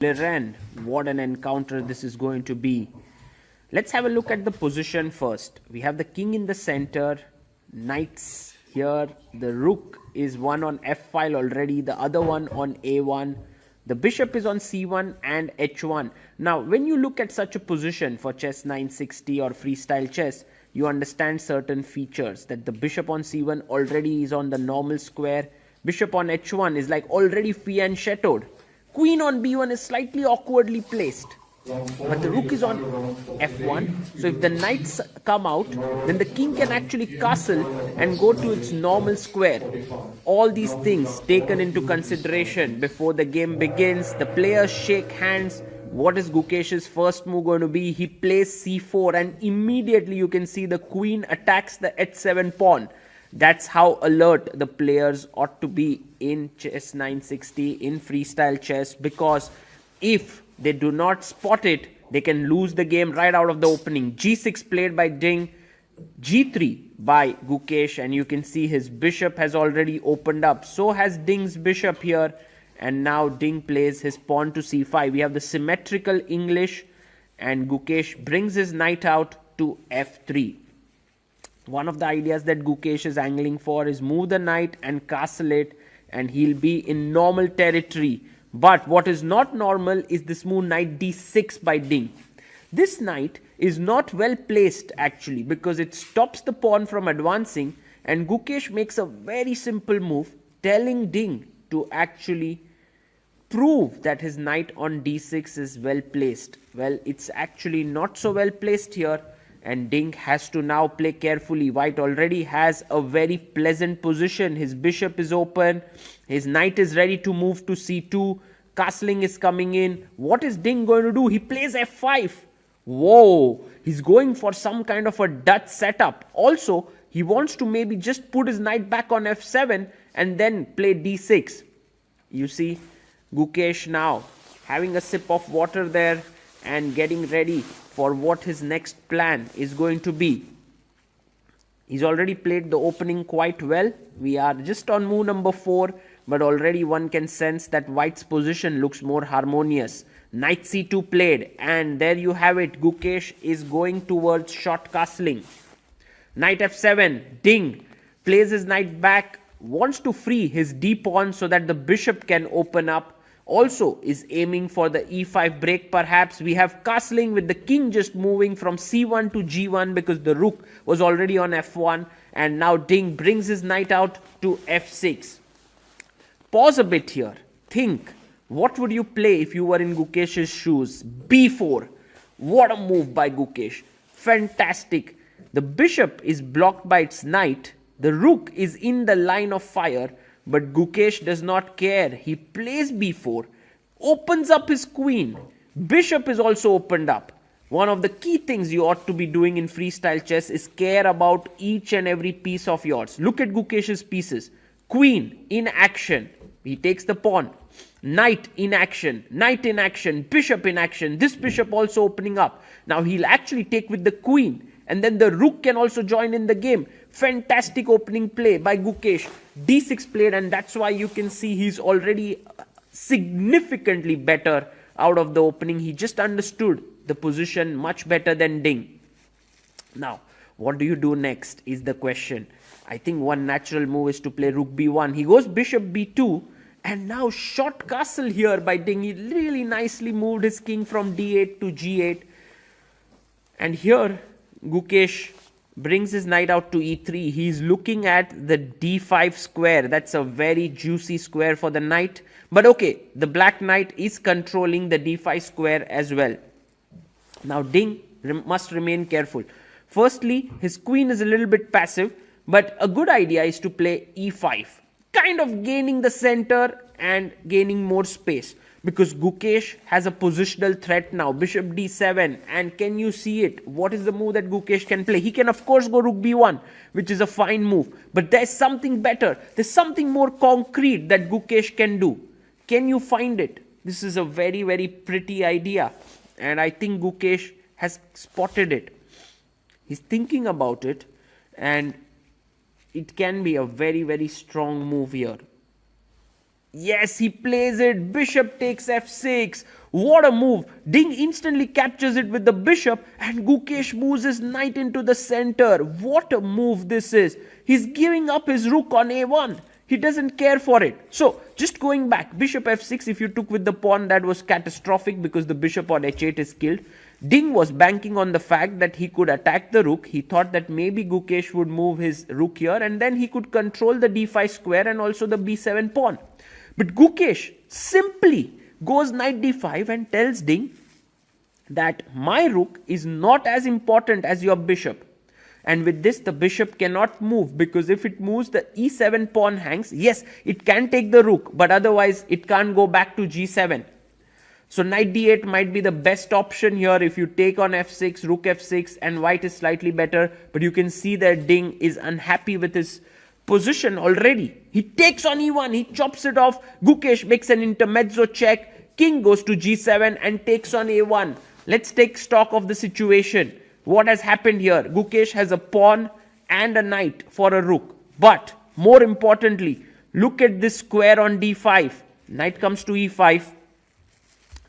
Liren, what an encounter this is going to be. Let's have a look at the position first. We have the king in the center, knights here, the rook is one on f file already, the other one on a1, the bishop is on c1 and h1. Now when you look at such a position for chess 960 or freestyle chess, you understand certain features, that the bishop on c1 already is on the normal square, bishop on h1 is like already fianchettoed. Queen on b1 is slightly awkwardly placed, but the rook is on f1. So if the knights come out, then the king can actually castle and go to its normal square. All these things taken into consideration before the game begins. The players shake hands. What is Gukesh's first move going to be? He plays c4 and immediately you can see the queen attacks the h7 pawn. That's how alert the players ought to be in chess 960, in freestyle chess, because if they do not spot it, they can lose the game right out of the opening. g6 played by Ding, g3 by Gukesh, and you can see his bishop has already opened up. So has Ding's bishop here, and now Ding plays his pawn to c5. We have the symmetrical English, and Gukesh brings his knight out to f3. One of the ideas that Gukesh is angling for is move the knight and castle it, and he'll be in normal territory. But what is not normal is this move knight d6 by Ding. This knight is not well placed actually, because it stops the pawn from advancing, and Gukesh makes a very simple move telling Ding to actually prove that his knight on d6 is well placed. Well, it's actually not so well placed here, and Ding has to now play carefully. White already has a very pleasant position. His bishop is open, his knight is ready to move to c2, castling is coming in. What is Ding going to do? He plays f5. Whoa, he's going for some kind of a Dutch setup. Also, he wants to maybe just put his knight back on f7 and then play d6. You see Gukesh now having a sip of water there and getting ready for what his next plan is going to be. He's already played the opening quite well. We are just on move number 4, but already one can sense that White's position looks more harmonious. Knight c2 played, and there you have it. Gukesh is going towards short castling. Knight f7, Ding plays his knight back, wants to free his d pawn so that the bishop can open up. Also is aiming for the e5 break perhaps. We have castling with the king just moving from c1 to g1 because the rook was already on f1, and now Ding brings his knight out to f6. Pause a bit here. Think, what would you play if you were in Gukesh's shoes? b4. What a move by Gukesh. Fantastic. The bishop is blocked by its knight. The rook is in the line of fire. But Gukesh does not care. He plays b4, opens up his queen. Bishop is also opened up. One of the key things you ought to be doing in freestyle chess is care about each and every piece of yours. Look at Gukesh's pieces. Queen in action. He takes the pawn. Knight in action. Knight in action. Bishop in action. This bishop also opening up. Now he'll actually take with the queen. And then the rook can also join in the game. Fantastic opening play by Gukesh. d6 played, and that's why you can see he's already significantly better out of the opening. He just understood the position much better than Ding. Now, what do you do next is the question. I think one natural move is to play rook b1. He goes bishop b2, and now short castle here by Ding. He really nicely moved his king from d8 to g8. And here Gukesh brings his knight out to e3. He's looking at the d5 square. That's a very juicy square for the knight. But okay, the black knight is controlling the d5 square as well. Now Ding must remain careful. Firstly, his queen is a little bit passive, but a good idea is to play e5. Kind of gaining the center and gaining more space. Because Gukesh has a positional threat now. Bishop d7. And can you see it? What is the move that Gukesh can play? He can of course go rook b1, which is a fine move. But there's something better. There's something more concrete that Gukesh can do. Can you find it? This is a very, very pretty idea. And I think Gukesh has spotted it. He's thinking about it. And it can be a very, very strong move here. Yes, he plays it. Bishop takes f6. What a move. Ding instantly captures it with the bishop and Gukesh moves his knight into the center. What a move this is. He's giving up his rook on a1. He doesn't care for it. So, just going back, bishop f6, if you took with the pawn, that was catastrophic because the bishop on h8 is killed. Ding was banking on the fact that he could attack the rook. He thought that maybe Gukesh would move his rook here and then he could control the d5 square and also the b7 pawn. But Gukesh simply goes knight d5 and tells Ding that my rook is not as important as your bishop. And with this, the bishop cannot move because if it moves, the e7 pawn hangs. Yes, it can take the rook, but otherwise it can't go back to g7. So knight d8 might be the best option here if you take on f6, rook f6, and white is slightly better. But you can see that Ding is unhappy with his position already. He takes on e1, he chops it off. Gukesh makes an intermezzo check. King goes to g7 and takes on a1. Let's take stock of the situation. What has happened here? Gukesh has a pawn and a knight for a rook. But more importantly, look at this square on d5. Knight comes to e5.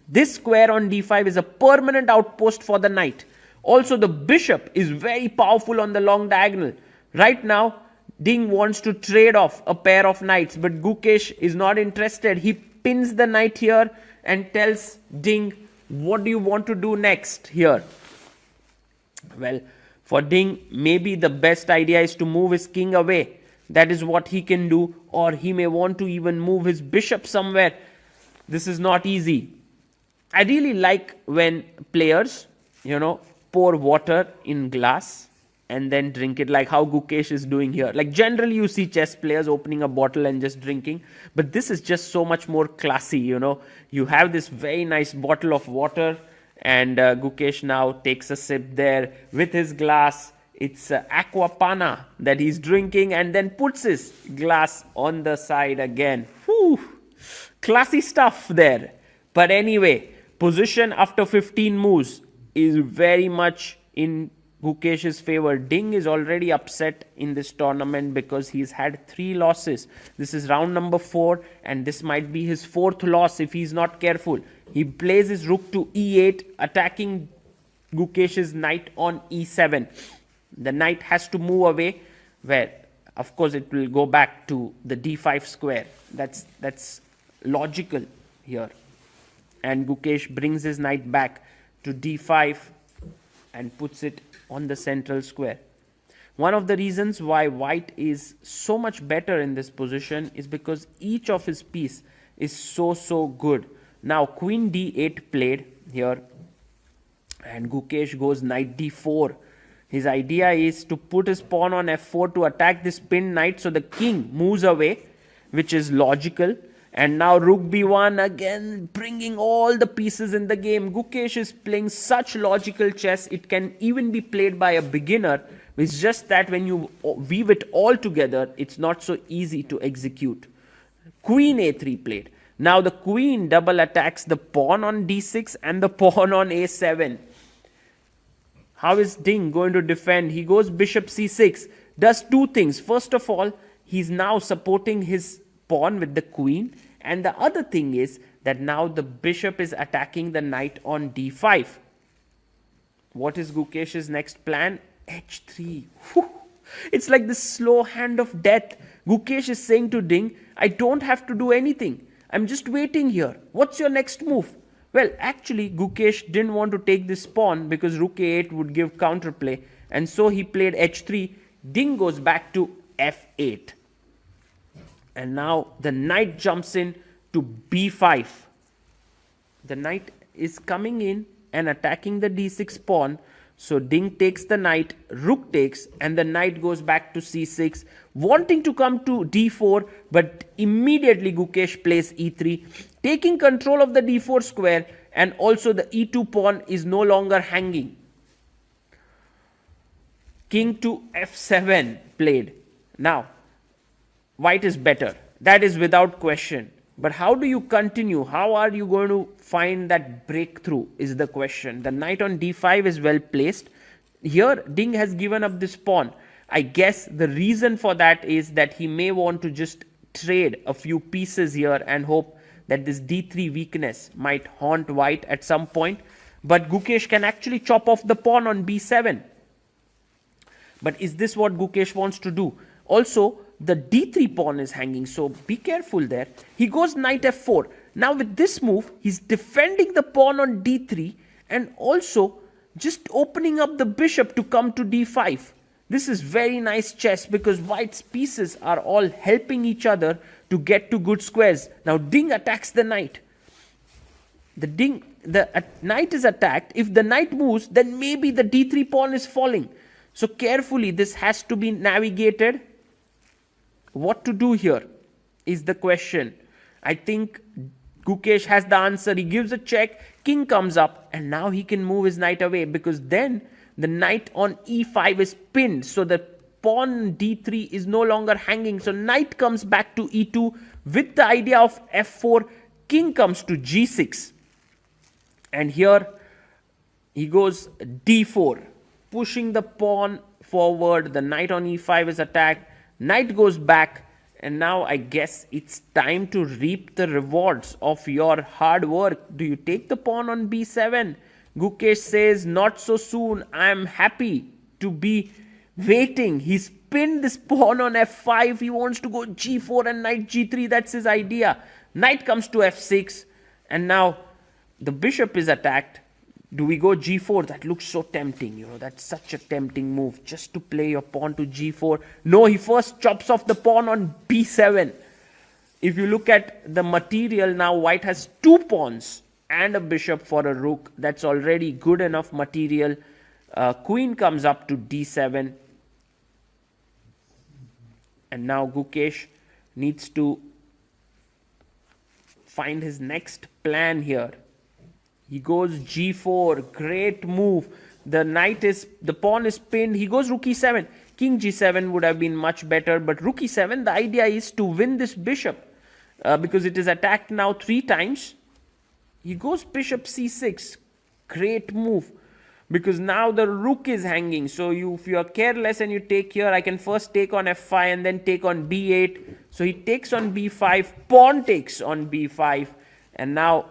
This square on d5 is a permanent outpost for the knight. Also, the bishop is very powerful on the long diagonal. Right now, Ding wants to trade off a pair of knights, but Gukesh is not interested. He pins the knight here and tells Ding, what do you want to do next here? Well, for Ding, maybe the best idea is to move his king away. That is what he can do. Or he may want to even move his bishop somewhere. This is not easy. I really like when players, pour water in glass and then drink it, like how Gukesh is doing here. Like generally you see chess players opening a bottle and just drinking. But this is just so much more classy, You have this very nice bottle of water. And Gukesh now takes a sip there with his glass. It's aqua panna that he's drinking and then puts his glass on the side again. Whew. Classy stuff there. But anyway, position after 15 moves is very much in Gukesh's favor. Ding is already upset in this tournament because he's had 3 losses. This is round number 4 and this might be his 4th loss if he's not careful. He plays his rook to e8, attacking Gukesh's knight on e7. The knight has to move away, where, of course, it will go back to the d5 square. That's logical here. And Gukesh brings his knight back to d5 and puts it on the central square. One of the reasons why white is so much better in this position is because each of his piece is so good. Now queen d8 played here and Gukesh goes knight d4. His idea is to put his pawn on f4 to attack this pinned knight so the king moves away, which is logical. And now rook b1 again, bringing all the pieces in the game. Gukesh is playing such logical chess, it can even be played by a beginner. It's just that when you weave it all together, it's not so easy to execute. Queen a3 played. Now the queen double attacks the pawn on d6 and the pawn on a7. How is Ding going to defend? He goes bishop c6, does 2 things. First of all, he's now supporting his pawn with the queen, and the other thing is that now the bishop is attacking the knight on d5. What is Gukesh's next plan? h3. Whew. It's like the slow hand of death. Gukesh is saying to Ding, I don't have to do anything. I'm just waiting here. What's your next move? Well, actually, Gukesh didn't want to take this pawn because rook a8 would give counterplay. And so he played h3. Ding goes back to f8. And now the knight jumps in to b5. The knight is coming in and attacking the d6 pawn. So Ding takes the knight, rook takes, and the knight goes back to c6, wanting to come to d4, but immediately Gukesh plays e3, taking control of the d4 square, and also the e2 pawn is no longer hanging. King to f7 played. Now, white is better. That is without question. But how do you continue? How are you going to find that breakthrough is the question. The knight on d5 is well placed. Here, Ding has given up this pawn. I guess the reason for that is that he may want to just trade a few pieces here and hope that this d3 weakness might haunt white at some point. But Gukesh can actually chop off the pawn on b7. But is this what Gukesh wants to do? Also, the d3 pawn is hanging, so be careful there. He goes knight f4. Now with this move, he's defending the pawn on d3 and also just opening up the bishop to come to d5. This is very nice chess because white's pieces are all helping each other to get to good squares. Now Ding attacks the knight. The knight is attacked. If the knight moves, then maybe the d3 pawn is falling. So carefully this has to be navigated. What to do here is the question. I think Gukesh has the answer. He gives a check, king comes up, and now he can move his knight away because then the knight on e5 is pinned. So the pawn d3 is no longer hanging. So knight comes back to e2 with the idea of f4. King comes to g6. And here he goes d4, pushing the pawn forward. The knight on e5 is attacked. Knight goes back. And now I guess it's time to reap the rewards of your hard work. Do you take the pawn on b7? Gukesh says, not so soon. I am happy to be waiting. He's pinned this pawn on f5. He wants to go g4 and knight g3. That's his idea. Knight comes to f6. And now the bishop is attacked. Do we go g4? That looks so tempting. You know, that's such a tempting move. Just to play your pawn to g4. No, he first chops off the pawn on b7. If you look at the material now, white has two pawns and a bishop for a rook. That's already good enough material. Queen comes up to d7. And now Gukesh needs to find his next plan here. He goes g4, great move. The pawn is pinned. He goes rook e7. King g7 would have been much better, but rook e7, the idea is to win this bishop because it is attacked now 3 times. He goes bishop c6, great move because now the rook is hanging. So if you are careless and you take here, I can first take on f5 and then take on b8. So he takes on b5, pawn takes on b5, and now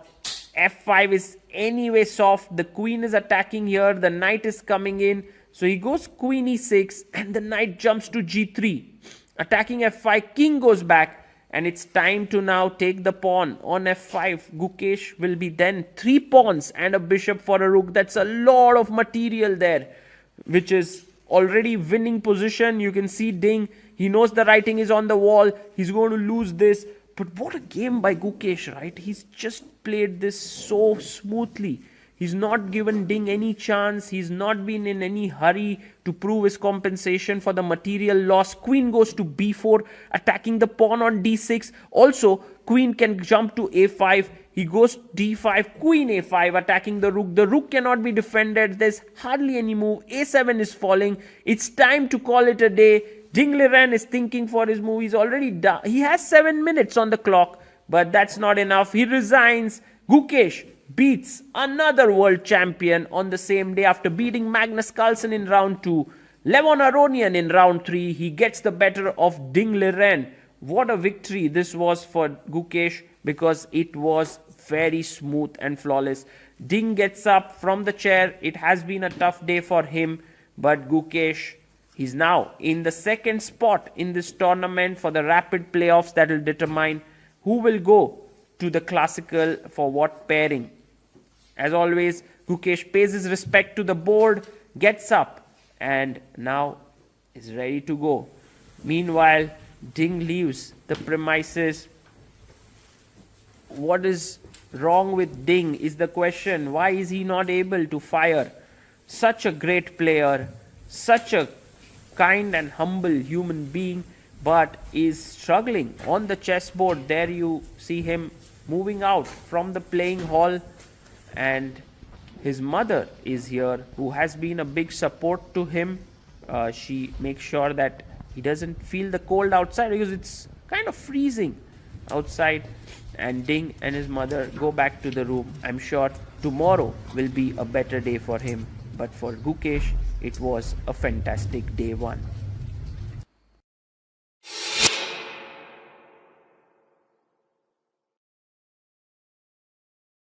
f5 is anyway soft. The queen is attacking here. The knight is coming in. So he goes queen e6 and the knight jumps to g3. Attacking f5. King goes back. And it's time to now take the pawn on f5. Gukesh will be then 3 pawns and a bishop for a rook. That's a lot of material there, which is already winning position. You can see Ding. He knows the writing is on the wall. He's going to lose this. But what a game by Gukesh, right? He's just played this so smoothly. He's not given Ding any chance. He's not been in any hurry to prove his compensation for the material loss. Queen goes to b4, attacking the pawn on d6. Also, queen can jump to a5. He goes d5, queen a5, attacking the rook. The rook cannot be defended. There's hardly any move. a7 is falling. It's time to call it a day. Dingliren is thinking for his move. He's already done. He has 7 minutes on the clock, but that's not enough. He resigns. Gukesh beats another world champion on the same day after beating Magnus Carlsen in round 2. Levon Aronian in round 3. He gets the better of dingliren. What a victory this was for Gukesh because it was very smooth and flawless. Ding gets up from the chair. It has been a tough day for him, but Gukesh, he's now in the 2nd spot in this tournament for the rapid playoffs that will determine who will go to the classical for what pairing. As always, Gukesh pays his respect to the board, gets up, and now is ready to go. Meanwhile, Ding leaves the premises. What is wrong with Ding is the question. Why is he not able to fire? Such a great player, such a kind and humble human being, but is struggling on the chessboard. There you see him moving out from the playing hall, and his mother is here, who has been a big support to him. She makes sure that he doesn't feel the cold outside because it's kind of freezing outside. And Ding and his mother go back to the room. I'm sure tomorrow will be a better day for him, but for Gukesh it was a fantastic day 1.